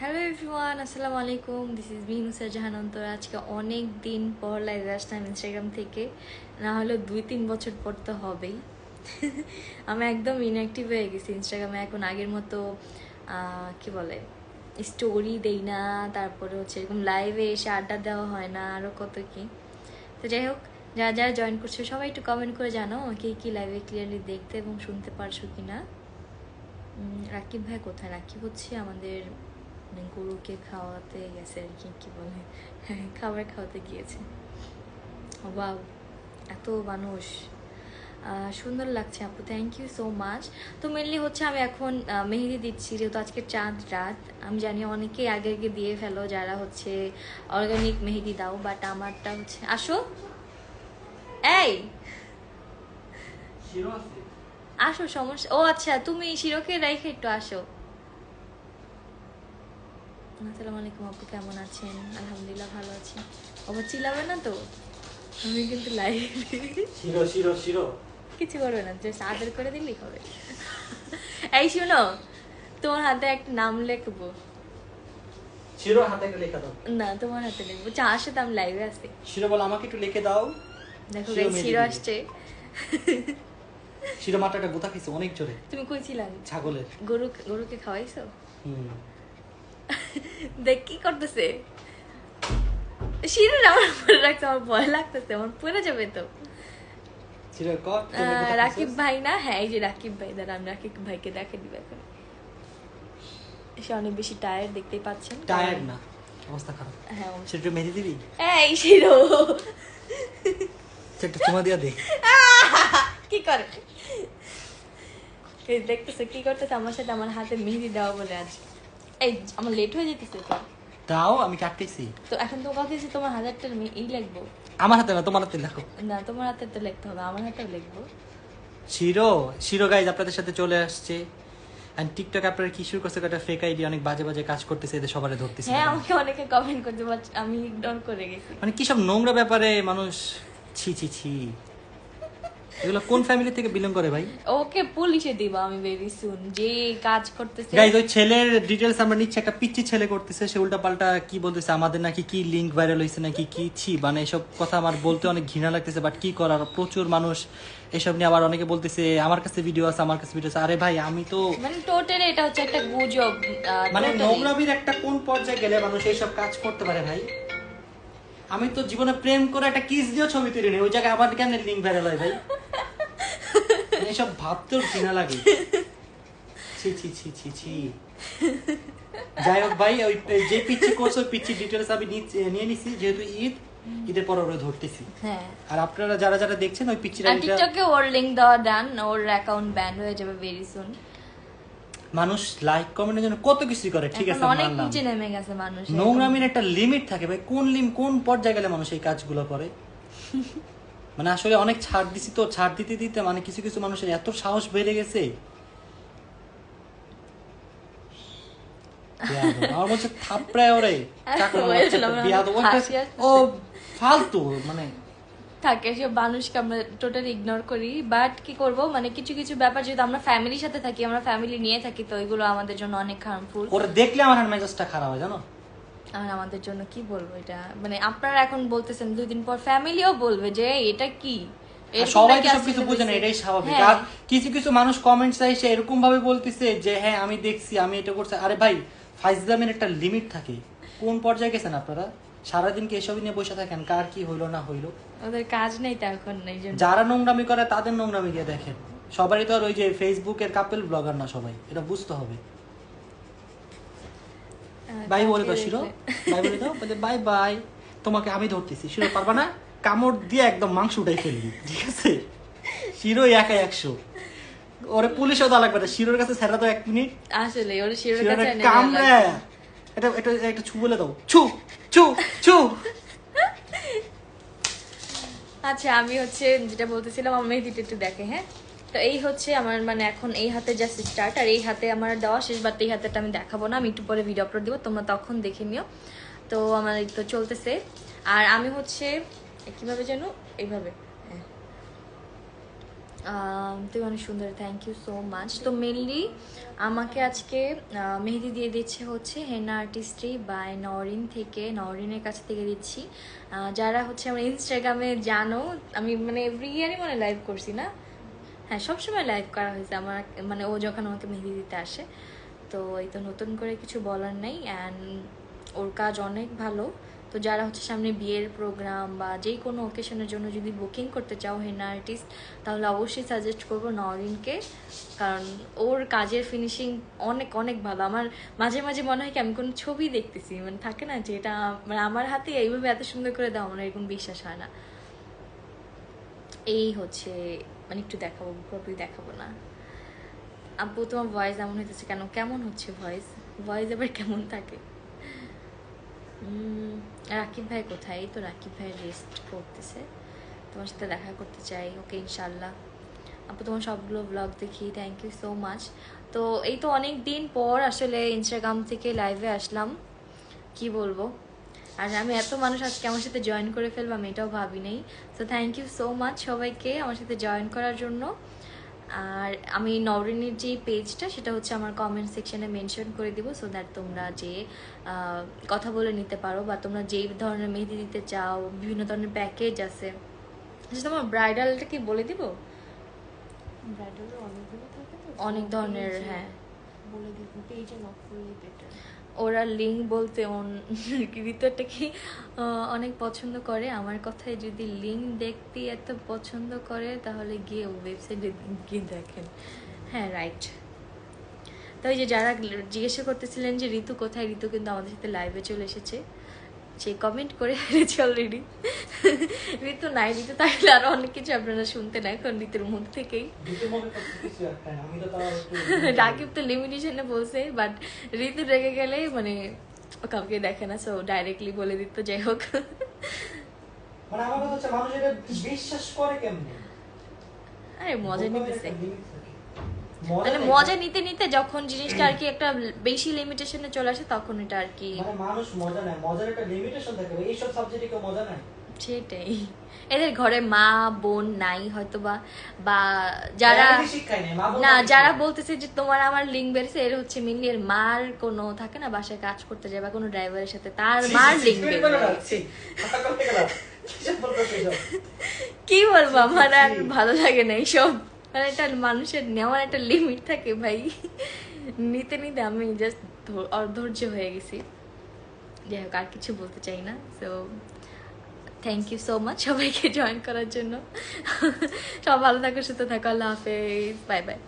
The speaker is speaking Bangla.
হ্যালো এভরিওয়ান, আসসালামু আলাইকুম। দিস ইজ মিহিনুসা জাহান অন্তর। আজকে অনেক দিন পর লাইভে আসলাম ইনস্টাগ্রাম থেকে, না হলেও 2-3 বছর পর তো হবেই। আমি একদম ইনঅ্যাক্টিভ হয়ে গেছি ইনস্টাগ্রামে এখন। আগের মতো কি বলে স্টোরি দেই না, তারপরে হচ্ছে এরকম লাইভে এসে আড্ডা দেওয়া হয় না, আরও কত কি। তো যাই হোক, যারা যারা জয়েন করছে সবাই একটু কমেন্ট করে জানাও কে কি লাইভে ক্লিয়ারলি দেখতে এবং শুনতে পারছো কি না। রাকিব ভাই কোথায়? রাকিব হচ্ছে আমাদের গরুকে খাওয়াতে গেছে আর কি, কি বলে, খাবার খাওয়াতে গিয়েছে। ওয়াও, এত মানুষ! সুন্দর লাগছে আপু, থ্যাংক ইউ সো মাচ। তো মেনলি হচ্ছে আমি এখন মেহেদি দিচ্ছি, যেহেতু আজকে চাঁদ রাত। আমি জানি অনেকে আগে আগে দিয়ে ফেলো যারা হচ্ছে অর্গানিক মেহেদি দাও, বাট আমারটা হচ্ছে, আসো এই আসো, সমস্যা। ও আচ্ছা, তুমি শিরোকে রেখে একটু আসো। আসসালামু আলাইকুম আপু, কেমন আছেন? আলহামদুলিল্লাহ ভালো আছি। আবার চিল্লাবে না তো? আমি কিন্তু লাইভ শিরো শিরো শিরো কিছু করবে না, জাস্ট আদর করে দিলেই হবে। এই শোনো, তোমার হাতে একটা নাম লিখবো। শিরো হাতে একটা লেখা দাও। না, তোমার হাতে লিখবো। চা আসে তো, আমি লাইভে আছি। শিরো বল আমাকে একটু লিখে দাও। দেখো শিরো গাইস, মেহেদি শিরো দিবে। আসছে। শিরো মাথাটা গোতা খাইছে অনেক জোরে। তুমি কই ছিলেন? ছাগলের। গরুকে খাওয়াইছো? হুম। দেখ কি করতেছে শিরো, আমার পরে রাখছে, আমার ভয় লাগতেছে, আমার পড়ে যাবে তো। শিরো কর তুমি গোতা রাকিব খাইছো? ভাই না? হ্যাঁ, এই যে রাকিব ভাই। দাঁড়া, আমি রাকিব ভাইকে দেখে দিব এখন। সে অনেক বেশি টায়ার্ড, দেখতেই পাচ্ছেন। টায়ার্ড না, অবস্থা খারাপ। হ্যাঁ, শিরো একটু মেহেদি দিবি? এই শিরো একটু চুমা দিয়া দে। কি করে এই দেখতেছে কি করতেছে আমার সাথে, আমার হাতে মেহেদি দেওয়া বলে। আজ এই আমার লেট হয়ে যেতেছে তো। দাও, আমি কাটতেছি। তো এখন তো কথা হচ্ছে তোমার হাজারটার এই লিখবো। আমার হাতে না, তোমার হাতে লেখো। না, তোমার হাতে তো লিখতে হবে, আমার হাতেও লিখবো। শিরো শিরো গাইজ আপনাদের সাথে চলে আসছে। এন্ড টিকটক আপনারা কি শুরু করছে, একটা ফেক আইডি অনেক বাজে বাজে কাজ করতেছে, এদের সবারে ধরতেছে। হ্যাঁ, আমাকে অনেকে কমেন্ট করতে, বাট আমি ইগনোর করে গেছি। মানে কি সব নোংরা ব্যাপারে মানুষ, ছি ছি ছি। এগুলো কোন ফ্যামিলি থেকে বিলং করে ভাই? ওকে পুলিশে দিব আমি ভেরি সুন, যে কাজ করতেছে। গাইজ ওই ছেলের ডিটেইলস আমরা নিচ্ছি। একটা পিচ্চি ছেলে করতেছে, সে উল্টা পাল্টা কি বলতেছে আমাদের, নাকি কি লিংক ভাইরাল হয়েছে নাকি কি, ছি। মানে এসব কথা আমার বলতে অনেক ঘৃণা লাগতেছে, বাট কি করার, প্রচুর মানুষ এসব নিয়ে। আবার অনেকে বলতেছে আমার কাছে ভিডিও আছে, আমার কাছে ভিডিও আছে। আরে ভাই আমি তো মানে টোটালি এটা হচ্ছে একটা গুজব। মানে totally। নোংরামির একটা কোন পর্যায়ে গেলে মানুষ এইসব কাজ করতে পারে ভাই? আমি তো জীবনে প্রেম করে একটা কিস দিয়েও ছবি তুলি নি, ওই জায়গায় আবার কেন লিংক ভাইরাল হয় ভাই? মানে এসব ভাবতেও ঘৃণা লাগে। ছি ছি ছি ছি ছি। যাই হোক ভাই, ওই যে পিচ্ছি করছে ওই পিচ্ছি ডিটেলস আমি নিয়ে নিছি, যেহেতু ঈদের পর ওরা ধরতেছি। হ্যাঁ, আর আপনারা যারা যারা দেখছেন ওই পিচ্চিটা, আর টিকটকে ওর লিংক দেওয়া ডান, ওর অ্যাকাউন্ট ব্যান হয়ে যাবে ভেরি সুন। মানুষ লাইক কমেন্টের জন্য কত কিছুই করে, ঠিক আছে অনেক মানলাম। নিচে নেমে গেছে মানুষ। নোংরামির একটা লিমিট থাকে ভাই, কোন পর্যায়ে গেলে মানুষ এই কাজগুলো করে? মানে আসলে অনেক ছাড় দিছি তো, ছাড় দিতে দিতে মানে কিছু কিছু মানুষের এত সাহস বেড়ে গেছে। আমার বলছে থাপড়ায় ওরে ও ফালতু মানে থাকে সব মানুষকে আমরা টোটালি ইগনোর করি, বাট কি করব, মানে কিছু কিছু ব্যাপার যেহেতু আমরা ফ্যামিলির সাথে থাকি, আমরা ফ্যামিলি নিয়ে থাকি, তো এগুলো আমাদের জন্য অনেক হার্মফুল। ওরে দেখলে আমার মেজাজটা খারাপ হয় জানো। আর আমাদের জন্য কি বলবো, এটা মানে আপনারা এখন বলতেছেন, 2 দিন পর ফ্যামিলিও বলবে যে এটা কি। সবাই তো সবকিছু বুঝে না, এটাই স্বাভাবিক। হ্যাঁ। আর কিছু কিছু মানুষ কমেন্টস এসে এরকম ভাবে বলতেছে যে হ্যাঁ আমি দেখছি, আমি এটা করছি। আরে ভাই, ফাইজলামের একটা লিমিট থাকে। কোন পর্যায়ে গেছেন আপনারা? সারাদিন কি এসব নিয়ে বসে থাকেন, কার কি হইলো না হইলো? ওদের কাজ নেই তো এখন, এই জন্য। যারা নোংরামি করে তাদের নোংরামি গিয়ে দেখেন। সবারই তো আর ওই যে ফেসবুকের কাপেল ব্লগার না সবাই, এটা বুঝতে হবে। বাই বলে দাও শিরো, বাই বলে দাও, বলে বাই বাই। তোমাকে আমি ধরতেছি, শিরো পারবা না? কামড় দিয়ে একদম মাংস উঠাই ফেলবি, ঠিক আছে? শিরো একাই 100। ওরে পুলিশও দেওয়া লাগবে না, শিরোর কাছে ছেড়ে দাও 1 মিনিট। আসলে ওর শিরোর শিরোর কাছে কামড়ে এটা এটা একটা ছু বলে দাও, ছু ছু ছু। আচ্ছা, আমি হচ্ছে যেটা বলতেছিলাম, আমার মেহেদিটা একটু দেখে। হ্যাঁ, তো এই হচ্ছে আমার, মানে এখন এই হাতে জাস্ট স্টার্ট, আর এই হাতে আমার দেওয়া শেষ, বাট এই হাতেটা আমি দেখাবো না, আমি একটু পরে ভিডিও আপলোড দিব, তোমরা তখন দেখে নিও। তো আমার এই তো চলতেছে। আর আমি হচ্ছে কিভাবে যেন এইভাবে, হ্যাঁ তুই অনেক সুন্দর, থ্যাংক ইউ সো মাচ। তো মেনলি আমাকে আজকে মেহেদি দিয়ে দিচ্ছে হচ্ছে হেনা আর্টিস্ট্রি বাই নরিন থেকে, নরিনের কাছ থেকে দিচ্ছি। যারা হচ্ছে আমার ইনস্টাগ্রামে জানো, আমি মানে এভরি ইয়ারই মানে লাইভ করছি না, হ্যাঁ সবসময় লাইভ করা হয়েছে আমার, মানে ও যখন আমাকে মেহেদি দিতে আসে। তো এই তো নতুন করে কিছু বলার নেই, অ্যান্ড ওর কাজ অনেক ভালো। তো যারা হচ্ছে সামনে বিয়ের প্রোগ্রাম বা যে কোনো অকেশনের জন্য যদি বুকিং করতে চাও হেনা আর্টিস্ট, তাহলে অবশ্যই সাজেস্ট করবো নরিনকে, কারণ ওর কাজের ফিনিশিং অনেক অনেক ভালো। আমার মাঝে মাঝে মনে হয় কি আমি কোনো ছবি দেখতেছি, মানে থাকে না যে এটা মানে আমার হাতে এইভাবে এত সুন্দর করে দাও, আমার এরকম বিশ্বাস হয় না। এই হচ্ছে মানে একটু দেখাবো, পুরোপুরি দেখাবো না। আপু তোমার ভয়েস এমন হইতেছে কেন? কেমন হচ্ছে ভয়েস? ভয়েস এবার কেমন থাকে? রাকিব ভাই কোথায়? এই তো রাকিব ভাই রেস্ট করতেছে, তোমার সাথে দেখা করতে চাই ওকে ইনশাল্লাহ। আপু তোমার সবগুলো ব্লগ দেখি, থ্যাংক ইউ সো মাচ। তো এই তো অনেক দিন পর আসলে ইনস্টাগ্রাম থেকে লাইভে আসলাম, কি বলবো। আর আমি এত মানুষ আজকে আমার সাথে জয়েন করে ফেলবো আমি এটাও ভাবি নাই। তো থ্যাংক ইউ সো মাচ সবাইকে আমার সাথে জয়েন করার জন্য। আর আমি নরিনের যে পেজটা সেটা হচ্ছে আমার কমেন্ট সেকশনে মেনশন করে দিব, সো দ্যাট তোমরা যে কথা বলে নিতে পারো, বা তোমরা যেই ধরনের মেহেদি দিতে চাও, বিভিন্ন ধরনের প্যাকেজ আছে। আচ্ছা তোমার ব্রাইডালটা কি বলে দিব? ব্রাইডালের অনেকগুলো থাকে তো, অনেক ধরনের, হ্যাঁ বলে দিব, পেজে নক করলে বেটার। ওরা লিঙ্ক বলতে ঋতুটা কি অনেক পছন্দ করে আমার কথায়, যদি লিঙ্ক দেখতে এত পছন্দ করে তাহলে গিয়ে ওয়েবসাইটে গিয়ে দেখেন। হ্যাঁ রাইট। তো ওই যে যারা জিজ্ঞাসা করতেছিলেন যে ঋতু কোথায়, ঋতু কিন্তু আমাদের সাথে লাইভে চলে এসেছে, সে কমেন্ট করে ফেলেছে অলরেডি। ঋতু নাই, ঋতু থাকলে আরো অনেক কিছু আপনারা শুনতেন এখন ঋতুর মুখ থেকেই। রাকিব তো লিমিটেশনে বলছে, বাট ঋতু রেগে গেলে মানে ও কাউকে দেখে না, সো ডাইরেক্টলি বলে দিত। যাই হোক, মানে আমার কথা হচ্ছে মানুষ এটা বিশ্বাস করে কেমনে? আরে মজা নিতেছে, মজা মানে নেই। মজা নিতে নিতে যখন জিনিসটা আর কি একটা বেশি লিমিটেশনে চলে আসে তখন এটা আর কি, মানে মানুষ মজা নেয়, মজার একটা লিমিটেশন থাকে, এইসব সাবজেক্টে কেউ মজা নেয়। সেটাই। এদের ঘরে মা বোন নাই হয়তো বা, বা যারা Reality শিক্ষাই নেই, মা বোন না তাকে যারা শিখায়। বলতেছে যে তোমার আমার লিঙ্ক বেরিয়েছে, এর হচ্ছে মিনলি এর মার কোনো থাকে না বাসায় কাজ করতে যায় বা কোনো ড্রাইভারের সাথে, তার মার লিঙ্ক তুমি বলো না, বেরিয়েছে। ছি, কথা বলতে গেলাম। কিসব বলতেছে এসব? কি বলবো, আমার আর ভালো লাগে না এইসব, মানে এটা মানুষের নেওয়ার একটা লিমিট থাকে ভাই, নিতে নিতে আমি জাস্ট অধৈর্য হয়ে গেছি। যাই হোক, আর কিছু বলতে চাই না। So thank you so much সবাইকে জয়েন করার জন্য। সব ভালো থাকো, সুস্থ থাকো, আল্লাহ হাফেজ, বাই বাই।